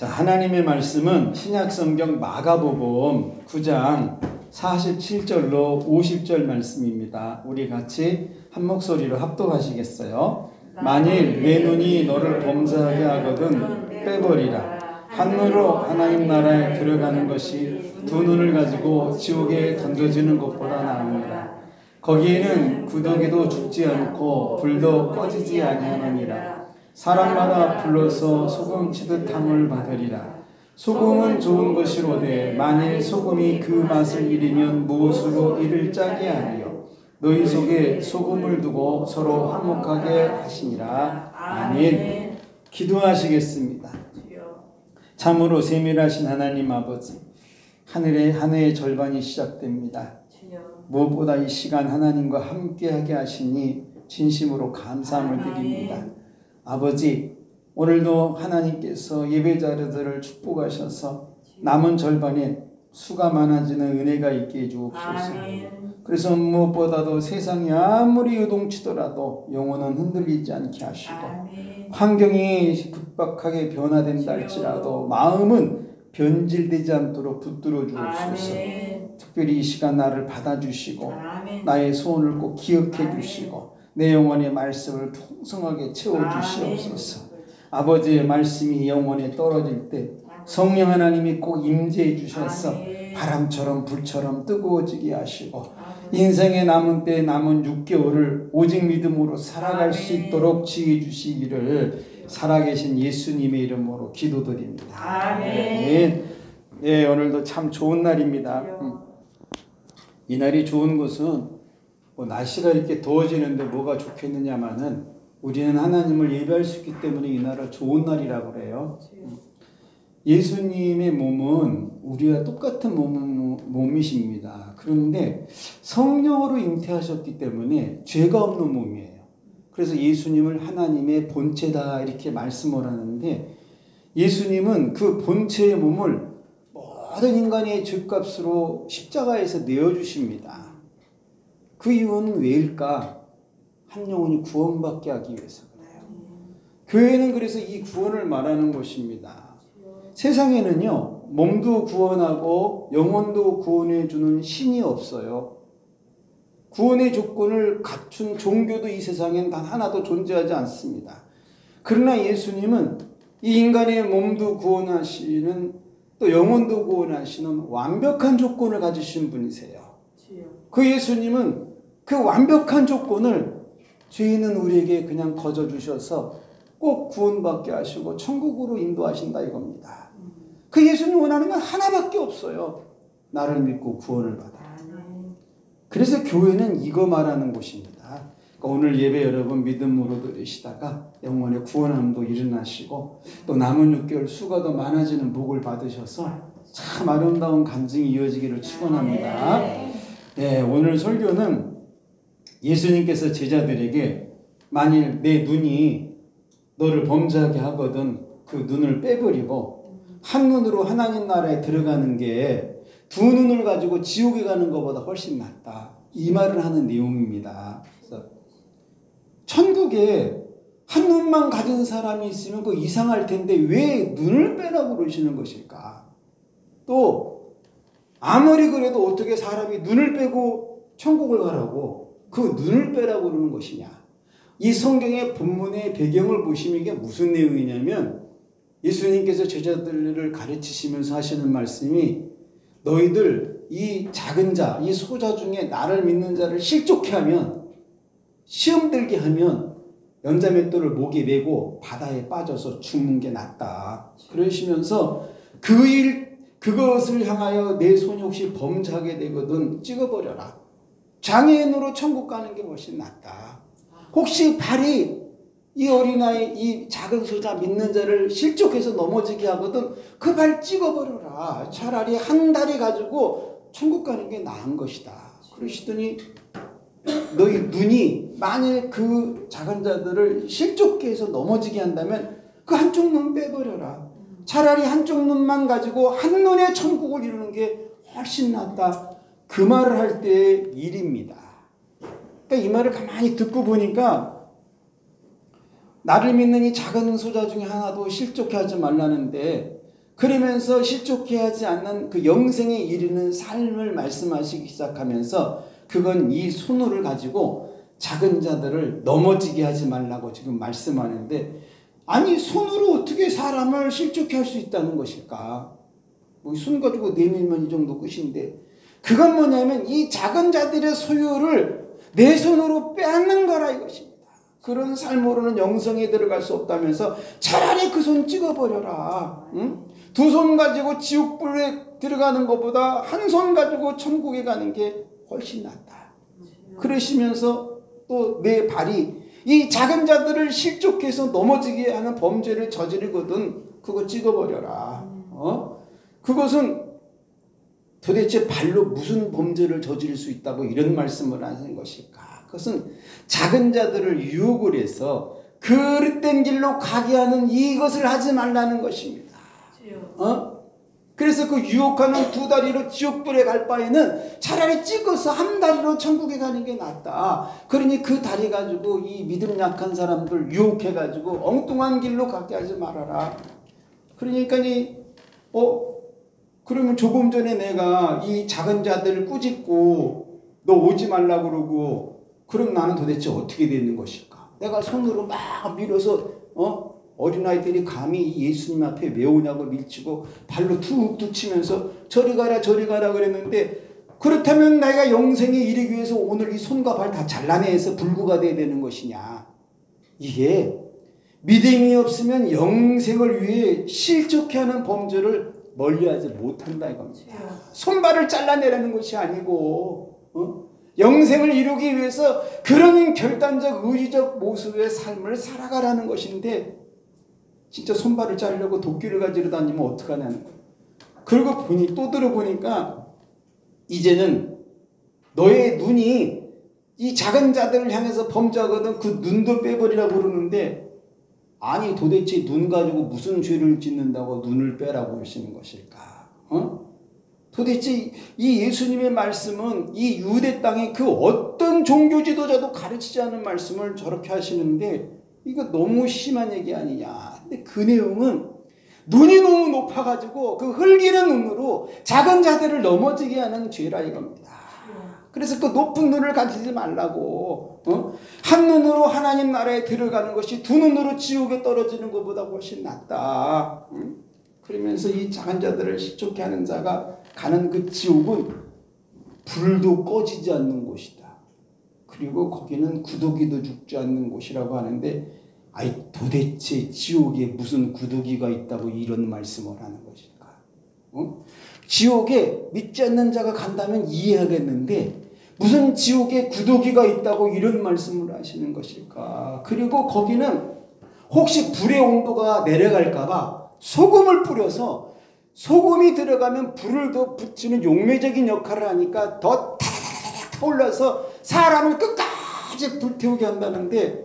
자, 하나님의 말씀은 신약성경 마가복음 9장 47절로 50절 말씀입니다. 우리 같이 한 목소리로 합독하시겠어요? 만일 내 눈이 너를 범죄하게 하거든 빼버리라. 한눈으로 하나님 나라에 들어가는 것이 두 눈을 가지고 지옥에 던져지는 것보다 나으니라. 거기에는 구더기도 죽지 않고 불도 꺼지지 아니하느니라. 사람마다 불러서 소금 치듯 탐을 받으리라. 소금은 좋은 것이로되 만일 소금이 그 맛을 잃으면 무엇으로 이를 짜게 하리요. 너희 속에 소금을 두고 서로 화목하게 하시니라. 아멘. 기도하시겠습니다. 참으로 세밀하신 하나님 아버지, 한 해의 절반이 시작됩니다. 무엇보다 이 시간 하나님과 함께하게 하시니 진심으로 감사함을 드립니다. 아버지, 오늘도 하나님께서 예배자들을 축복하셔서 남은 절반에 수가 많아지는 은혜가 있게 해주옵소서. 그래서 무엇보다도 세상이 아무리 요동치더라도 영혼은 흔들리지 않게 하시고 환경이 급박하게 변화된다 할지라도 마음은 변질되지 않도록 붙들어 주옵소서. 특별히 이 시간 나를 받아주시고 나의 소원을 꼭 기억해 주시고 내 영혼의 말씀을 풍성하게 채워주시옵소서. 아버지의 말씀이 영혼에 떨어질 때 성령 하나님이 꼭 임재해 주셔서 바람처럼 불처럼 뜨거워지게 하시고 인생의 남은 때 남은 6개월을 오직 믿음으로 살아갈 수 있도록 지혜 주시기를 살아계신 예수님의 이름으로 기도드립니다. 아멘. 네, 오늘도 참 좋은 날입니다. 이 날이 좋은 것은 날씨가 이렇게 더워지는데 뭐가 좋겠느냐마는 우리는 하나님을 예배할 수 있기 때문에 이 날을 좋은 날이라고 그래요. 예수님의 몸은 우리와 똑같은 몸이십니다. 그런데 성령으로 잉태하셨기 때문에 죄가 없는 몸이에요. 그래서 예수님을 하나님의 본체다 이렇게 말씀을 하는데 예수님은 그 본체의 몸을 모든 인간의 죄값으로 십자가에서 내어주십니다. 그 이유는 왜일까? 한 영혼이 구원받게 하기 위해서 그래요. 교회는 그래서 이 구원을 말하는 것입니다. 세상에는요, 몸도 구원하고 영혼도 구원해 주는 신이 없어요. 구원의 조건을 갖춘 종교도 이 세상엔 단 하나도 존재하지 않습니다. 그러나 예수님은 이 인간의 몸도 구원하시는 또 영혼도 구원하시는 완벽한 조건을 가지신 분이세요. 그 예수님은 그 완벽한 조건을 죄 있는 우리에게 그냥 거저주셔서 꼭 구원받게 하시고 천국으로 인도하신다 이겁니다. 그 예수님 원하는 건 하나밖에 없어요. 나를 믿고 구원을 받아. 그래서 교회는 이거 말하는 곳입니다. 그러니까 오늘 예배 여러분 믿음으로 드리시다가 영혼의 구원함도 일어나시고 또 남은 6개월 수가 더 많아지는 복을 받으셔서 참 아름다운 간증이 이어지기를 축원합니다. 네, 오늘 설교는 예수님께서 제자들에게 만일 내 눈이 너를 범죄하게 하거든 그 눈을 빼버리고 한 눈으로 하나님 나라에 들어가는 게 두 눈을 가지고 지옥에 가는 것보다 훨씬 낫다. 이 말을 하는 내용입니다. 그래서 천국에 한 눈만 가진 사람이 있으면 그 이상할 텐데 왜 눈을 빼라고 그러시는 것일까? 또 아무리 그래도 어떻게 사람이 눈을 빼고 천국을 가라고 그 눈을 빼라고 그러는 것이냐? 이 성경의 본문의 배경을 보시면 이게 무슨 내용이냐면 예수님께서 제자들을 가르치시면서 하시는 말씀이 너희들 이 작은 자, 이 소자 중에 나를 믿는 자를 실족해 하면 시험 들게 하면 연자맷돌을 목에 메고 바다에 빠져서 죽는 게 낫다. 그러시면서 그것을 향하여 내 손이 혹시 범죄하게 되거든 찍어버려라. 장애인으로 천국 가는 게 훨씬 낫다. 혹시 발이 이 어린아이 이 작은 소자 믿는 자를 실족해서 넘어지게 하거든 그 발 찍어버려라. 차라리 한 다리 가지고 천국 가는 게 나은 것이다. 그러시더니 너희 눈이 만일 그 작은 자들을 실족해 해서 넘어지게 한다면 그 한쪽 눈 빼버려라. 차라리 한쪽 눈만 가지고 한눈에 천국을 이루는 게 훨씬 낫다. 그 말을 할 때의 일입니다. 그러니까 이 말을 가만히 듣고 보니까 나를 믿는 이 작은 소자 중에 하나도 실족해 하지 말라는데 그러면서 실족해 하지 않는 그 영생에 이르는 삶을 말씀하시기 시작하면서 그건 이 손으로 가지고 작은 자들을 넘어지게 하지 말라고 지금 말씀하는데, 아니 손으로 어떻게 사람을 실족해 할 수 있다는 것일까? 뭐 손 가지고 내밀면 이 정도 끝인데, 그건 뭐냐면 이 작은 자들의 소유를 내 손으로 빼앗는 거라 이것입니다. 그런 삶으로는 영성에 들어갈 수 없다면서 차라리 그 손 찍어버려라. 응? 두 손 가지고 지옥불에 들어가는 것보다 한 손 가지고 천국에 가는 게 훨씬 낫다. 그러시면서 또 내 발이 이 작은 자들을 실족해서 넘어지게 하는 범죄를 저지르거든 그거 찍어버려라. 그것은 도대체 발로 무슨 범죄를 저지를 수 있다고 이런 말씀을 하는 것일까? 그것은 작은 자들을 유혹을 해서 그릇된 길로 가게 하는 이것을 하지 말라는 것입니다. 그래서 그 유혹하는 두 다리로 지옥불에 갈 바에는 차라리 찍어서 한 다리로 천국에 가는 게 낫다. 그러니 그 다리 가지고 이 믿음 약한 사람들 유혹해가지고 엉뚱한 길로 가게 하지 말아라. 그러니까 그러면 조금 전에 내가 이 작은 자들을 꾸짖고 너 오지 말라고 그러고, 그럼 나는 도대체 어떻게 되는 것일까? 내가 손으로 막 밀어서 어린아이들이 감히 예수님 앞에 왜 오냐고 밀치고 발로 툭툭 치면서 저리 가라 저리 가라 그랬는데, 그렇다면 내가 영생에 이르기 위해서 오늘 이 손과 발 다 잘라내서 불구가 돼야 되는 것이냐? 이게 믿음이 없으면 영생을 위해 실족해 하는 범죄를 멀리하지 못한다 이겁니다. 손발을 잘라내라는 것이 아니고 영생을 이루기 위해서 그런 결단적 의지적 모습의 삶을 살아가라는 것인데, 진짜 손발을 자르려고 도끼를 가지러 다니면 어떡하냐는 거예요. 그리고 또 들어보니까 이제는 너의 눈이 이 작은 자들을 향해서 범죄하거든 그 눈도 빼버리라고 그러는데, 아니 도대체 눈 가지고 무슨 죄를 짓는다고 눈을 빼라고 하시는 것일까? 도대체 이 예수님의 말씀은 이 유대 땅의 그 어떤 종교 지도자도 가르치지 않은 말씀을 저렇게 하시는데, 이거 너무 심한 얘기 아니냐. 근데 그 내용은 눈이 너무 높아가지고 그 흘기는 눈으로 작은 자들을 넘어지게 하는 죄라 이겁니다. 그래서 그 높은 눈을 가지지 말라고. 한 눈으로 하나님 나라에 들어가는 것이 두 눈으로 지옥에 떨어지는 것보다 훨씬 낫다. 그러면서 이 작은 자들을 실족해 하는 자가 가는 그 지옥은 불도 꺼지지 않는 곳이다. 그리고 거기는 구더기도 죽지 않는 곳이라고 하는데, 아이 도대체 지옥에 무슨 구더기가 있다고 이런 말씀을 하는 것일까? 지옥에 믿지 않는 자가 간다면 이해하겠는데 무슨 지옥에 구더기가 있다고 이런 말씀을 하시는 것일까? 그리고 거기는 혹시 불의 온도가 내려갈까 봐 소금을 뿌려서, 소금이 들어가면 불을 더 붙이는 용매적인 역할을 하니까 더 타닥타닥 타올라서 사람을 끝까지 불태우게 한다는데,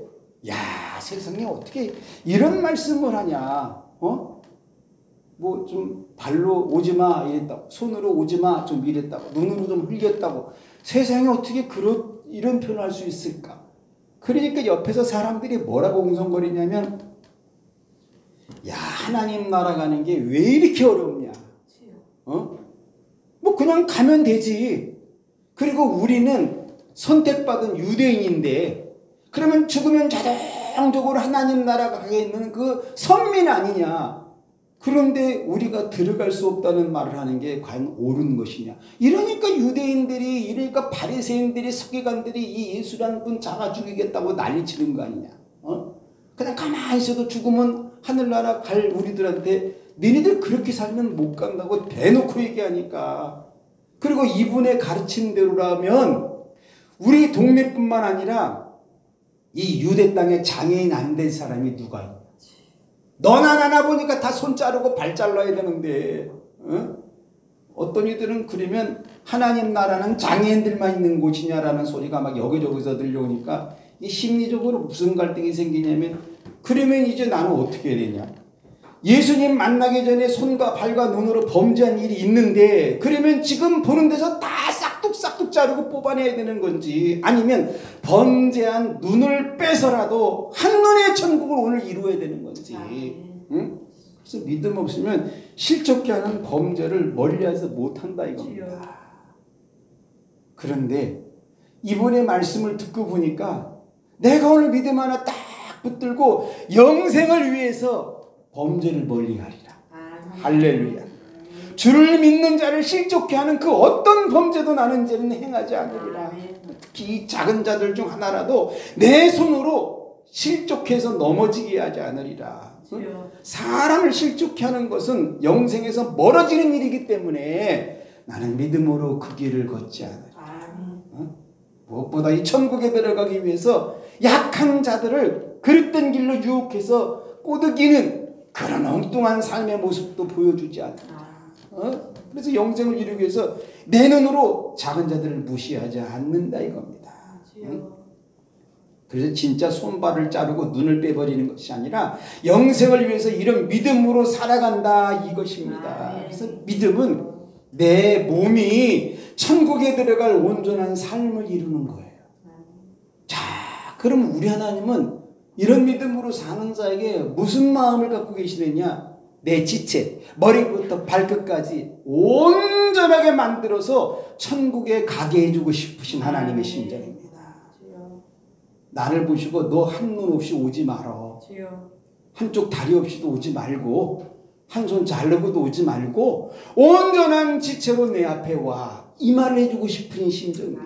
야 세상에 어떻게 이런 말씀을 하냐? 뭐 좀 발로 오지마 이랬다고, 손으로 오지마 좀 이랬다고, 눈으로 좀 흘렸다고, 세상에 어떻게 이런 표현을 할 수 있을까? 그러니까 옆에서 사람들이 뭐라고 웅성거리냐면, 야 하나님 나라 가는 게 왜 이렇게 어렵냐? 뭐 그냥 가면 되지. 그리고 우리는 선택받은 유대인인데 그러면 죽으면 자동적으로 하나님 나라 가게 있는 그 선민 아니냐? 그런데 우리가 들어갈 수 없다는 말을 하는 게 과연 옳은 것이냐? 이러니까 유대인들이, 이러니까 바리새인들이, 서기관들이 이 예수라는 분 잡아 죽이겠다고 난리치는 거 아니냐? 그냥 가만히 있어도 죽으면 하늘나라 갈 우리들한테 너희들 그렇게 살면 못 간다고 대놓고 얘기하니까. 그리고 이분의 가르친 대로라면 우리 동네뿐만 아니라 이 유대 땅에 장애인 안 된 사람이 누가 있냐? 너나 나나 보니까 다 손 자르고 발 잘라야 되는데, 어떤 이들은 그러면 하나님 나라는 장애인들만 있는 곳이냐라는 소리가 막 여기저기서 들려오니까 이 심리적으로 무슨 갈등이 생기냐면, 그러면 이제 나는 어떻게 해야 되냐? 예수님 만나기 전에 손과 발과 눈으로 범죄한 일이 있는데, 그러면 지금 보는 데서 다 싹둑싹둑 자르고 뽑아내야 되는 건지, 아니면 범죄한 눈을 빼서라도 한눈에 천국을 오늘 이루어야 되는 건지. 응? 그래서 믿음 없으면 실족케 하는 범죄를 멀리해서 못한다 이겁니다. 그런데 이번에 말씀을 듣고 보니까 내가 오늘 믿음 하나 딱 붙들고 영생을 위해서 범죄를 멀리하리라. 할렐루야. 주를 믿는 자를 실족케 하는 그 어떤 범죄도 나는 이제는 행하지 않으리라. 이 작은 자들 중 하나라도 내 손으로 실족해서 넘어지게 하지 않으리라. 사람을 실족케 하는 것은 영생에서 멀어지는 일이기 때문에 나는 믿음으로 그 길을 걷지 않으리라. 무엇보다 이 천국에 들어가기 위해서 약한 자들을 그릇된 길로 유혹해서 꼬드기는 그런 엉뚱한 삶의 모습도 보여주지 않는다. 그래서 영생을 이루기 위해서 내 눈으로 작은 자들을 무시하지 않는다 이겁니다. 그래서 진짜 손발을 자르고 눈을 빼버리는 것이 아니라 영생을 위해서 이런 믿음으로 살아간다 이것입니다. 그래서 믿음은 내 몸이 천국에 들어갈 온전한 삶을 이루는 거예요. 자, 그럼 우리 하나님은 이런 믿음으로 사는 자에게 무슨 마음을 갖고 계시느냐? 내 지체, 머리부터 발끝까지 온전하게 만들어서 천국에 가게 해주고 싶으신 하나님의 심정입니다. 나를 보시고 너 한눈 없이 오지 말어. 한쪽 다리 없이도 오지 말고 한 손 자르고도 오지 말고 온전한 지체로 내 앞에 와. 이 말을 해주고 싶은 심정이에요.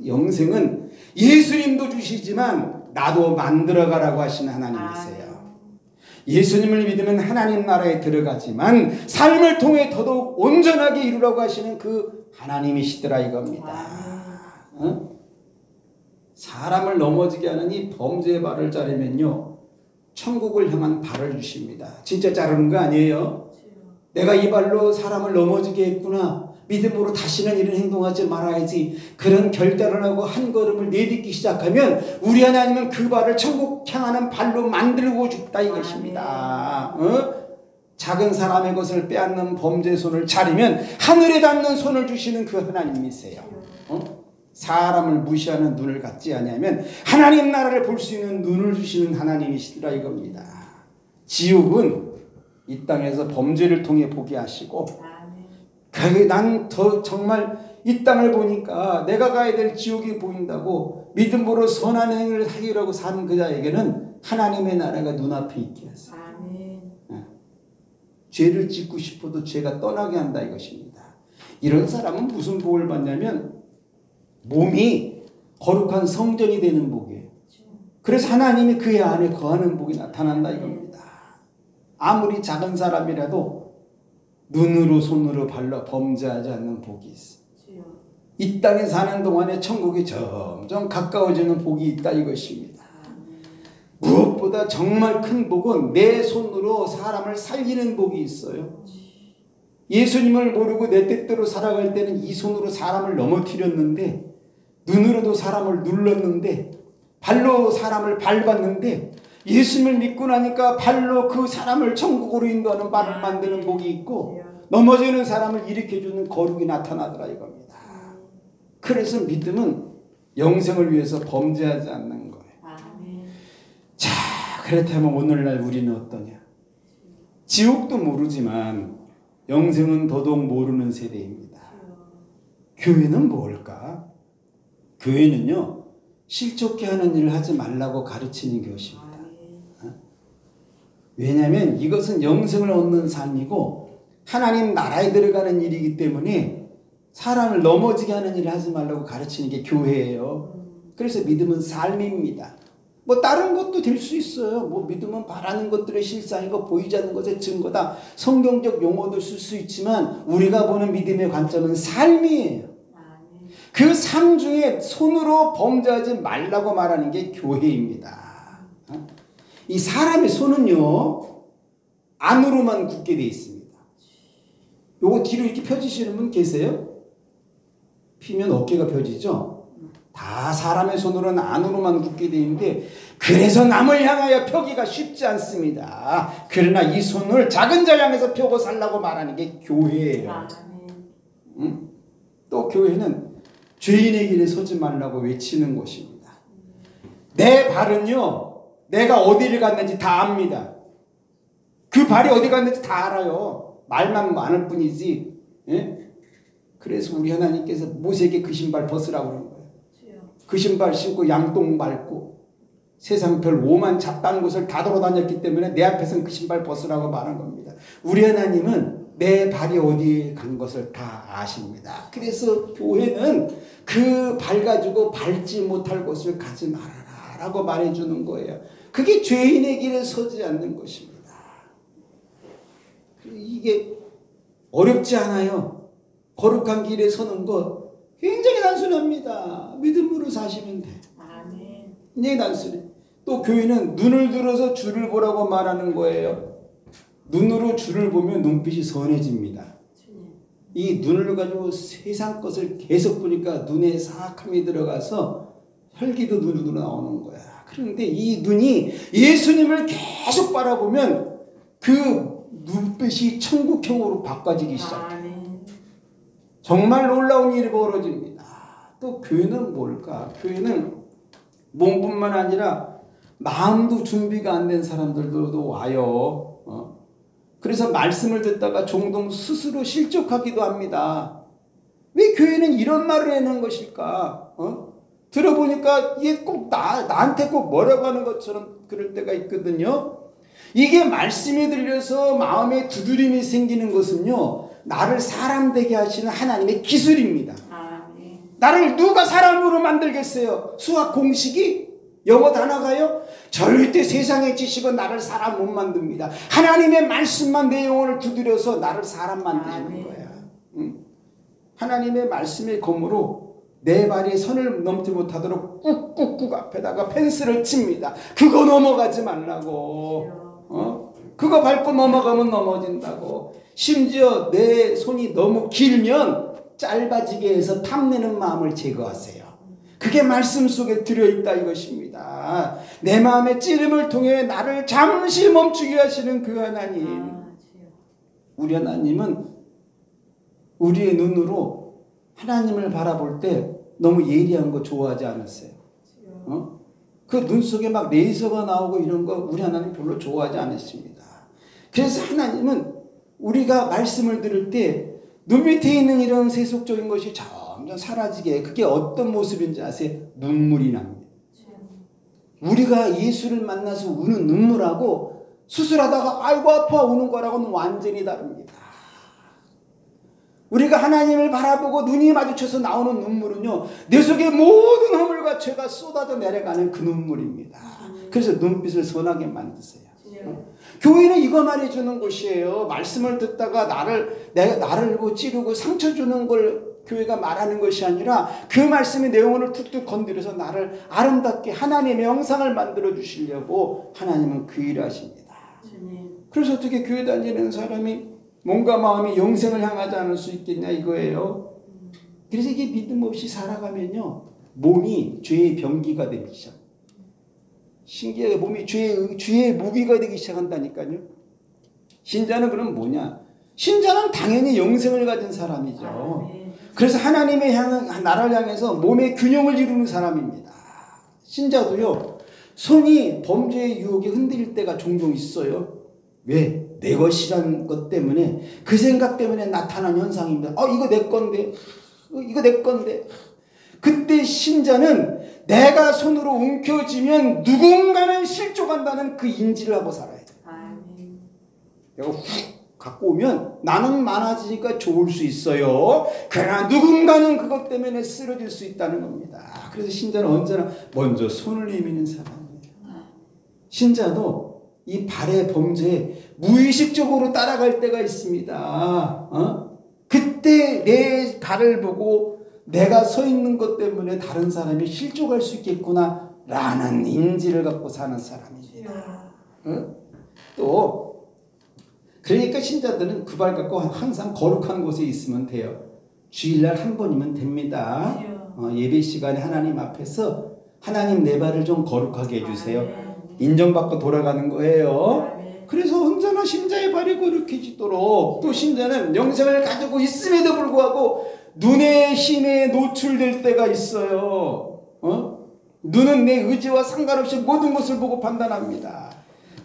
영생은 예수님도 주시지만 나도 만들어가라고 하시는 하나님이세요. 예수님을 믿으면 하나님 나라에 들어가지만 삶을 통해 더더욱 온전하게 이루라고 하시는 그 하나님이시더라 이겁니다. 사람을 넘어지게 하는 이 범죄의 발을 자르면요 천국을 향한 발을 주십니다. 진짜 자르는 거 아니에요. 내가 이 발로 사람을 넘어지게 했구나. 믿음으로 다시는 이런 행동하지 말아야지. 그런 결단을 하고 한 걸음을 내딛기 시작하면 우리 하나님은 그 발을 천국 향하는 발로 만들고 싶다 이것입니다. 작은 사람의 것을 빼앗는 범죄의 손을 자르면 하늘에 닿는 손을 주시는 그 하나님이세요. 사람을 무시하는 눈을 갖지 아니하면 하나님 나라를 볼 수 있는 눈을 주시는 하나님이시더라 이겁니다. 지옥은 이 땅에서 범죄를 통해 보게 하시고 난 더 정말 이 땅을 보니까 내가 가야 될 지옥이 보인다고 믿음으로 선한 행위를 하기라고 사는 그자에게는 하나님의 나라가 눈앞에 있게 하세요. 죄를 짓고 싶어도 죄가 떠나게 한다 이것입니다. 이런 사람은 무슨 복을 받냐면 몸이 거룩한 성전이 되는 복이에요. 그래서 하나님이 그의 안에 거하는 복이 나타난다 이겁니다. 아무리 작은 사람이라도 눈으로 손으로 발로 범죄하지 않는 복이 있어. 이 땅에 사는 동안에 천국이 점점 가까워지는 복이 있다 이것입니다. 무엇보다 정말 큰 복은 내 손으로 사람을 살리는 복이 있어요. 예수님을 모르고 내 뜻대로 살아갈 때는 이 손으로 사람을 넘어뜨렸는데 눈으로도 사람을 눌렀는데 발로 사람을 밟았는데 예수님을 믿고 나니까 발로 그 사람을 천국으로 인도하는 발을 만드는 복이 있고 넘어지는 사람을 일으켜주는 거룩이 나타나더라 이겁니다. 그래서 믿음은 영생을 위해서 범죄하지 않는 거예요. 자, 그렇다면 오늘날 우리는 어떠냐? 지옥도 모르지만 영생은 더더욱 모르는 세대입니다. 교회는 뭘까? 교회는요 실족케 하는 일을 하지 말라고 가르치는 것입니다. 왜냐하면 이것은 영생을 얻는 삶이고 하나님 나라에 들어가는 일이기 때문에 사람을 넘어지게 하는 일을 하지 말라고 가르치는 게 교회예요. 그래서 믿음은 삶입니다. 뭐 다른 것도 될 수 있어요. 뭐 믿음은 바라는 것들의 실상이고 보이지 않는 것의 증거다. 성경적 용어도 쓸 수 있지만 우리가 보는 믿음의 관점은 삶이에요. 그 삶 중에 손으로 범죄하지 말라고 말하는 게 교회입니다. 이 사람의 손은요 안으로만 굳게 되어 있습니다. 요거 뒤로 이렇게 펴지시는 분 계세요? 피면 어깨가 펴지죠? 다 사람의 손으로는 안으로만 굳게 되어 있는데 그래서 남을 향하여 펴기가 쉽지 않습니다. 그러나 이 손을 작은 자 향해서 펴고 살라고 말하는 게 교회예요. 또 교회는 죄인의 길에 서지 말라고 외치는 것입니다. 내 발은요 내가 어디를 갔는지 다 압니다. 그 발이 어디 갔는지 다 알아요. 말만 많을 뿐이지. 예? 그래서 우리 하나님께서 모세에게 그 신발 벗으라고 그러는 거예요. 그 신발 신고 양똥 밟고 세상 별 오만 잡다한 곳을 다 돌아다녔기 때문에 내 앞에서는 그 신발 벗으라고 말한 겁니다. 우리 하나님은 내 발이 어디에 간 것을 다 아십니다. 그래서 교회는 그 발 가지고 밟지 못할 곳을 가지 말아라 라고 말해주는 거예요. 그게 죄인의 길에 서지 않는 것입니다. 이게 어렵지 않아요. 거룩한 길에 서는 것 굉장히 단순합니다. 믿음으로 사시면 돼. 굉장히 단순해. 또 교회는 눈을 들어서 주를 보라고 말하는 거예요. 눈으로 주를 보면 눈빛이 선해집니다. 이 눈을 가지고 세상 것을 계속 보니까 눈에 사악함이 들어가서 혈기도 눈으로 나오는 거야. 그런데 이 눈이 예수님을 계속 바라보면 그 눈빛이 천국형으로 바꿔지기 시작해요. 정말 놀라운 일이 벌어집니다. 또 교회는 뭘까? 교회는 몸뿐만 아니라 마음도 준비가 안 된 사람들도 와요. 그래서 말씀을 듣다가 종종 스스로 실족하기도 합니다. 왜 교회는 이런 말을 해놓은 것일까? 들어보니까 이게 꼭 나한테 꼭 뭐라고 하는 것처럼 그럴 때가 있거든요. 이게 말씀이 들려서 마음에 두드림이 생기는 것은요, 나를 사람 되게 하시는 하나님의 기술입니다. 나를 누가 사람으로 만들겠어요? 수학 공식이? 영어 단어가요? 절대 세상의 지식은 나를 사람 못 만듭니다. 하나님의 말씀만 내 영혼을 두드려서 나를 사람 만드시는 거야. 하나님의 말씀의 검으로 내 발이 선을 넘지 못하도록 꾹꾹꾹 앞에다가 펜스를 칩니다. 그거 넘어가지 말라고. 그거 밟고 넘어가면 넘어진다고. 심지어 내 손이 너무 길면 짧아지게 해서 탐내는 마음을 제거하세요. 그게 말씀 속에 들어있다 이것입니다. 내 마음의 찌름을 통해 나를 잠시 멈추게 하시는 그 하나님. 우리 하나님은 우리의 눈으로 하나님을 바라볼 때 너무 예리한 거 좋아하지 않았어요. 그 눈 속에 막 레이저가 나오고 이런 거 우리 하나님 별로 좋아하지 않으십니다. 그래서 하나님은 우리가 말씀을 들을 때 눈 밑에 있는 이런 세속적인 것이 점점 사라지게, 그게 어떤 모습인지 아세요? 눈물이 납니다. 우리가 예수를 만나서 우는 눈물하고 수술하다가 아이고 아파 우는 거랑은 완전히 다릅니다. 우리가 하나님을 바라보고 눈이 마주쳐서 나오는 눈물은요, 내 속에 모든 허물과 죄가 쏟아져 내려가는 그 눈물입니다. 그래서 눈빛을 선하게 만드세요. 교회는 이거 말해주는 곳이에요. 말씀을 듣다가 나를 찌르고 상처 주는 걸 교회가 말하는 것이 아니라 그 말씀의 내용을 툭툭 건드려서 나를 아름답게 하나님의 형상을 만들어 주시려고 하나님은 그 일을 하십니다. 그래서 어떻게 교회 다니는 사람이 몸과 마음이 영생을 향하지 않을 수 있겠냐 이거예요. 그래서 이게 믿음 없이 살아가면요, 몸이 죄의 병기가 되기 시작합니다. 신기하게 몸이 죄의 무기가 되기 시작한다니까요. 신자는 그럼 뭐냐? 신자는 당연히 영생을 가진 사람이죠. 그래서 하나님의 나라를 향해서 몸의 균형을 이루는 사람입니다. 신자도요, 손이 범죄의 유혹에 흔들릴 때가 종종 있어요. 왜? 내 것이란 것 때문에, 그 생각 때문에 나타난 현상입니다. 이거 내 건데, 이거 내 건데. 그때 신자는 내가 손으로 움켜쥐면 누군가는 실족한다는 그 인지를 하고 살아야 돼. 내가 훅 갖고 오면 나는 많아지니까 좋을 수 있어요. 그러나 누군가는 그것 때문에 쓰러질 수 있다는 겁니다. 그래서 신자는 언제나 먼저 손을 내미는 사람이에요. 신자도 이 발의 범죄에 무의식적으로 따라갈 때가 있습니다. 그때 내 발을 보고 내가 서 있는 것 때문에 다른 사람이 실족할 수 있겠구나 라는 인지를 갖고 사는 사람입니다. 또 그러니까 신자들은 그 발 갖고 항상 거룩한 곳에 있으면 돼요. 주일날 한 번이면 됩니다. 예배 시간에 하나님 앞에서 하나님 내 발을 좀 거룩하게 해주세요. 인정받고 돌아가는 거예요. 그래서 언제나 신자의 발이 거룩해지도록, 또 신자는 영생을 가지고 있음에도 불구하고 눈의 힘에 노출될 때가 있어요. 눈은 내 의지와 상관없이 모든 것을 보고 판단합니다.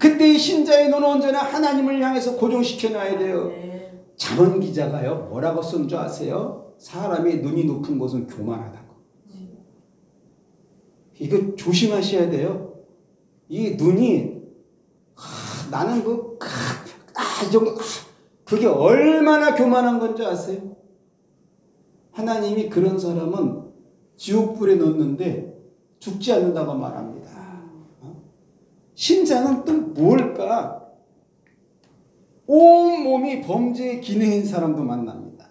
그때 이 신자의 눈은 언제나 하나님을 향해서 고정시켜 놔야 돼요. 잠언 기자가요 뭐라고 쓴 줄 아세요? 사람의 눈이 높은 곳은 교만하다고. 이거 조심하셔야 돼요. 이 눈이 나는 이 정도 그게 얼마나 교만한 건지 아세요? 하나님이 그런 사람은 지옥불에 넣는데 죽지 않는다고 말합니다. 신자는 또 뭘까? 온몸이 범죄의 기능인 사람도 만납니다.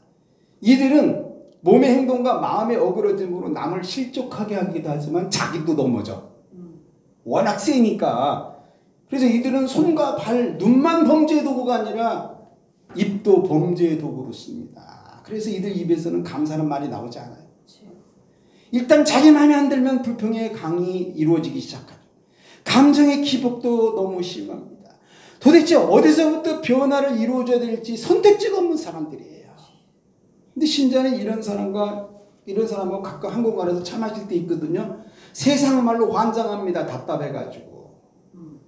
이들은 몸의 행동과 마음의 어그러짐으로 남을 실족하게 하기도 하지만 자기도 넘어져. 워낙 세니까. 그래서 이들은 손과 발, 눈만 범죄의 도구가 아니라 입도 범죄의 도구로 씁니다. 그래서 이들 입에서는 감사는 말이 나오지 않아요. 일단 자기 마음에 안 들면 불평의 강이 이루어지기 시작하죠. 감정의 기복도 너무 심합니다. 도대체 어디서부터 변화를 이루어줘야 될지 선택지가 없는 사람들이에요. 근데 신자는 이런 사람과 가끔 한 공간에서 차 마실 때 있거든요. 세상 말로 환장합니다. 답답해가지고.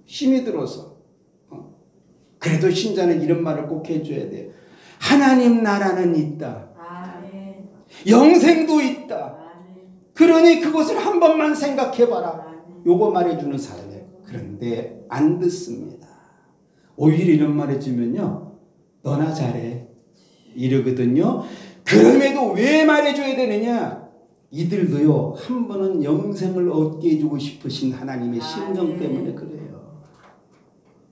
힘이 들어서. 그래도 신자는 이런 말을 꼭 해줘야 돼요. 하나님 나라는 있다. 영생도 있다. 그러니 그것을 한 번만 생각해봐라. 요거 말해주는 사람이에요. 그런데 안 듣습니다. 오히려 이런 말 해주면요. 너나 잘해. 이러거든요. 그럼에도 왜 말해줘야 되느냐. 이들도요. 한 번은 영생을 얻게 해주고 싶으신 하나님의 심정 때문에 그래요.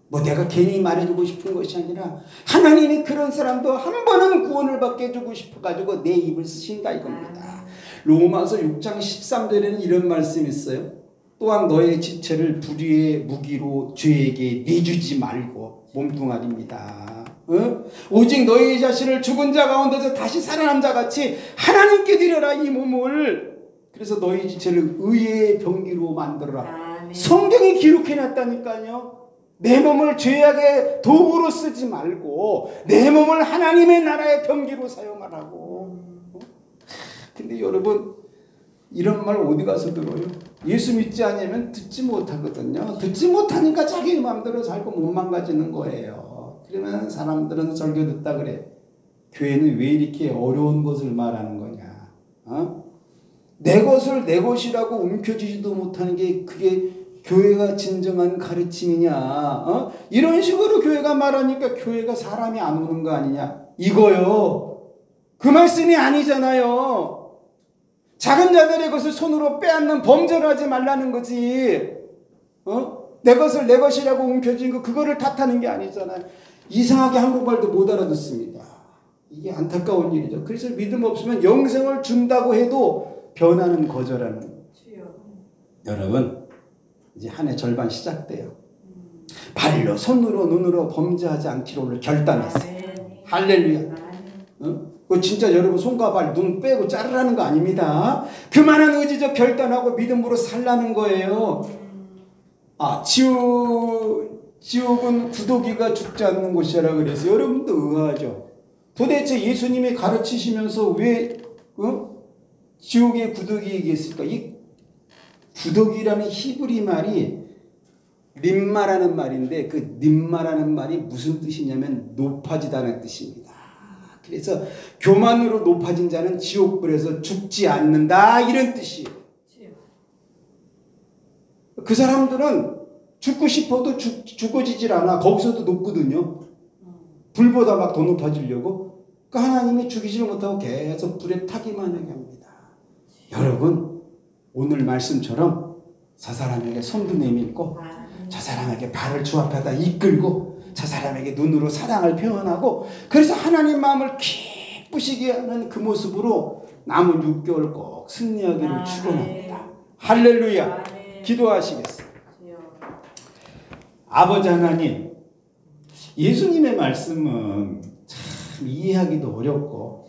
뭐 내가 괜히 말해주고 싶은 것이 아니라 하나님이 그런 사람도 한 번은 구원을 받게 해주고 싶어가지고 내 입을 쓰신다 이겁니다. 로마서 6장 13절에는 이런 말씀이 있어요. 또한 너의 지체를 불의의 무기로 죄에게 내주지 말고 몸뚱아리입니다. 오직 너희 자신을 죽은 자 가운데서 다시 살아난 자 같이 하나님께 드려라 이 몸을. 그래서 너희 지체를 의의 병기로 만들어라. 성경이 기록해놨다니까요. 내 몸을 죄악의 도구로 쓰지 말고 내 몸을 하나님의 나라의 병기로 사용하라고. 근데 여러분 이런 말 어디 가서 들어요? 예수 믿지 않으면 듣지 못하거든요. 듣지 못하니까 자기 마음대로 살고 못 망가지는 거예요. 그러면 사람들은 설교 듣다 그래. 교회는 왜 이렇게 어려운 것을 말하는 거냐? 내 것을 내 것이라고 움켜쥐지도 못하는 게 그게 교회가 진정한 가르침이냐? 이런 식으로 교회가 말하니까 교회가 사람이 안 오는 거 아니냐? 이거요. 그 말씀이 아니잖아요. 작은 자들의 것을 손으로 빼앗는 범죄를 하지 말라는 거지. 내 것을 내 것이라고 움켜쥔 거 그거를 탓하는 게 아니잖아요. 이상하게 한국말도 못 알아듣습니다. 이게 안타까운 일이죠. 그래서 믿음 없으면 영생을 준다고 해도 변화는 거절하는 거예요. 여러분 이제 한 해 절반 시작돼요. 발로 손으로 눈으로 범죄하지 않기로 오늘 결단했어요. 할렐루야. 진짜 여러분 손과 발, 눈 빼고 자르라는 거 아닙니다. 그만한 의지적 결단하고 믿음으로 살라는 거예요. 지옥은 구더기가 죽지 않는 곳이라 그래서 여러분도 의아하죠. 도대체 예수님이 가르치시면서 왜 지옥의 구더기 얘기했을까? 이 구더기라는 히브리 말이 림마라는 말인데 그 림마라는 말이 무슨 뜻이냐면 높아지다는 뜻입니다. 그래서 교만으로 높아진 자는 지옥불에서 죽지 않는다 이런 뜻이에요. 그 사람들은 죽고 싶어도 죽어지질 않아. 거기서도 높거든요. 불보다 막 더 높아지려고. 그러니까 하나님이 죽이질 못하고 계속 불에 타기만 하게 합니다. 여러분 오늘 말씀처럼 저 사람에게 손도 내밀고 저 사람에게 발을 주 앞에다 이끌고 저 사람에게 눈으로 사랑을 표현하고 그래서 하나님 마음을 기쁘시게 하는 그 모습으로 남은 6개월 꼭 승리하기를 축원합니다. 할렐루야. 기도하시겠습니다. 아버지 하나님, 예수님의 말씀은 참 이해하기도 어렵고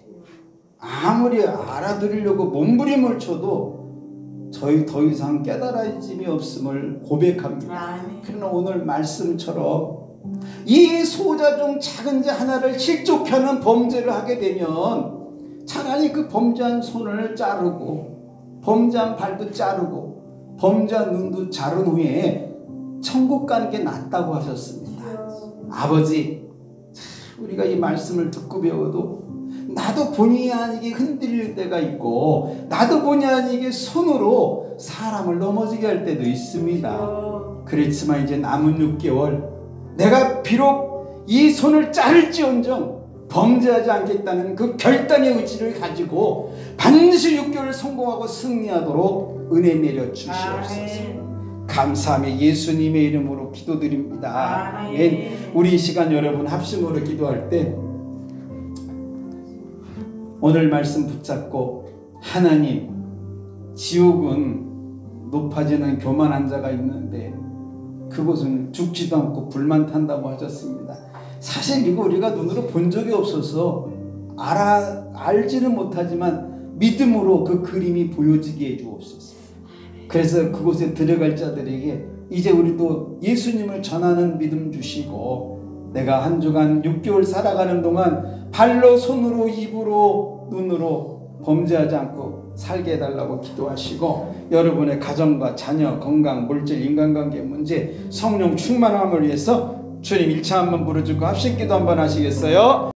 아무리 알아들으려고 몸부림을 쳐도 저희 더 이상 깨달아짐이 없음을 고백합니다. 그러나 오늘 말씀처럼 이 소자 중 작은 자 하나를 실족하는 범죄를 하게 되면 차라리 그 범죄한 손을 자르고 범죄한 발도 자르고 범죄한 눈도 자른 후에 천국 가는 게 낫다고 하셨습니다. 아버지, 우리가 이 말씀을 듣고 배워도 나도 본의 아니게 흔들릴 때가 있고 나도 본의 아니게 손으로 사람을 넘어지게 할 때도 있습니다. 그렇지만 이제 남은 6개월 내가 비록 이 손을 자를지언정 범죄하지 않겠다는 그 결단의 의지를 가지고 반드시 6개월 성공하고 승리하도록 은혜 내려 주시옵소서. 감사하며 예수님의 이름으로 기도드립니다. 아멘. 우리 이 시간 여러분 합심으로 기도할 때 오늘 말씀 붙잡고 하나님, 지옥은 높아지는 교만한 자가 있는데 그곳은 죽지도 않고 불만 탄다고 하셨습니다. 사실 이거 우리가 눈으로 본 적이 없어서 알지는 못하지만 믿음으로 그 그림이 보여지게 해주옵소서. 그래서 그곳에 들어갈 자들에게 이제 우리도 예수님을 전하는 믿음 주시고 내가 한 주간 6개월 살아가는 동안 발로 손으로 입으로 눈으로 범죄하지 않고 살게 해달라고 기도하시고 여러분의 가정과 자녀, 건강, 물질, 인간관계 문제, 성령 충만함을 위해서 주님 1차 한번 부르짖고 합심기도 한번 하시겠어요?